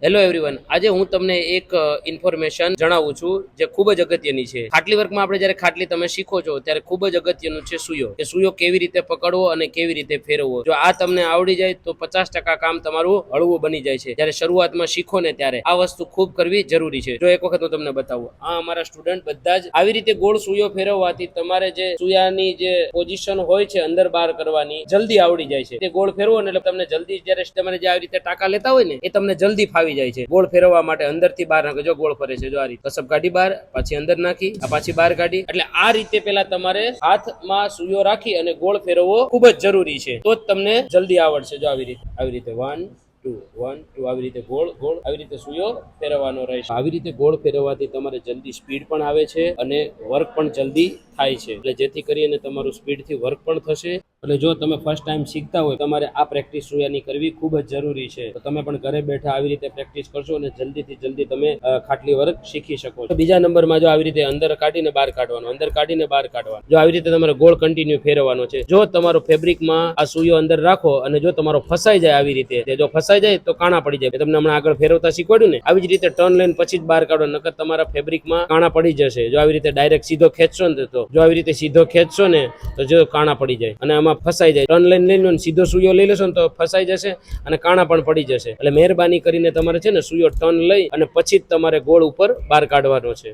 Hello everyone, આજે હું તમને એક ઇન્ફોર્મેશન જણાવું છું જે ખૂબ જ અગત્યની છે. ખાટલી વર્કમાં આપણે જ્યારે ખાટલી તમે શીખો છો ત્યારે ખૂબ જ અગત્યનું છે સુયો. કે સુયો કેવી રીતે પકડવો અને કેવી રીતે ફેરવવો. જો આ તમને આવડી જાય તો 50% કામ તમારું હળવું બની જાય છે. જ્યારે શરૂઆતમાં શીખો ને ત્યારે આ વસ્તુ ખૂબ કરવી જરૂરી છે. જો એક વખત હું તમને બતાવું, આ અમારા સ્ટુડન્ટ બધા જ આવી રીતે ગોળ સુયો ફેરવવાથી તમારે જે સુયાની જે પોઝિશન હોય છે અંદર બહાર કરવાની જલ્દી આવડી જાય છે. તે ગોળ ફેરવો ને એટલે તમને જલ્દી જ્યારે તમારે જે આવી રીતે ટાંકા લેતા હોય ને એ તમને જલ્દી ફાવી જાય છે. ગોળ ફેરવવા માટે અંદર થી બહાર નાખો. જો ગોળ ફરે છે, જો આ રીતે કસબ કાઢી બહાર, પાછી અંદર નાખી, આ પાછી બહાર કાઢી. એટલે આ રીતે પેલા તમારે હાથમાં સુયો રાખી અને ગોળ ફેરવવો ખૂબ જ જરૂરી છે. તો જ તમને જલ્દી આવડશે. જો આવી રીતે 1 2 1 2 આવી રીતે ગોળ આવી રીતે સુયો ફેરવવાનો રહેશે. આવી રીતે ગોળ ફેરવવાથી તમારે જલ્દી સ્પીડ પણ આવે છે અને વર્ક પણ જલ્દી થાય છે. એટલે જેથી કરીને તમારું સ્પીડથી વર્ક પણ થશે. એટલે જો તમે ફર્સ્ટ ટાઈમ શીખતા હોય તમારે આ પ્રેક્ટિસ સુયાની કરવી ખૂબ જ જરૂરી છે. તો તમે પણ ઘરે બેઠા આવી રીતે પ્રેક્ટિસ કરશો અને જલ્દીથી જલ્દી તમે ખાટલી વર્ક શીખી શકો છો. બીજા નંબરમાં જો આવી રીતે અંદર કાઢીને બહાર કાઢવાનો, અંદર કાઢીને બહાર કાઢવાનો. જો આવી રીતે તમારે ગોળ કન્ટિન્યુ ફેરવવાનો છે. જો તમારો ફેબ્રિકમાં આ સુયો અંદર રાખો અને જો તમારો ફસાઈ જાય આવી રીતે, જો ફસાઈ જાય તો કાણા પડી જાય. તમને હમણાં આગળ ફેરવતા શીખવાડ્યું ને, આવી જ રીતે ટર્ન લઈને પછી જ બહાર કાઢો, નકર તમારા ફેબ્રિકમાં કાણા પડી જશે. જો આવી રીતે ડાયરેક્ટ સીધો ખેંચશો ને તો જો આવી રીતે સીધો ખેંચશો ને તો જો કાણા પડી જાય અને આમાં ફસાઈ જાય. ટર્ન લઈને લઈ લો ને સીધો સુયો લઈ લેશો ને તો ફસાઈ જશે અને કાણા પણ પડી જશે. એટલે મહેરબાની કરીને તમારે છે ને સુયો ટર્ન લઈ અને પછી જ તમારે ગોળ ઉપર બહાર કાઢવાનો છે.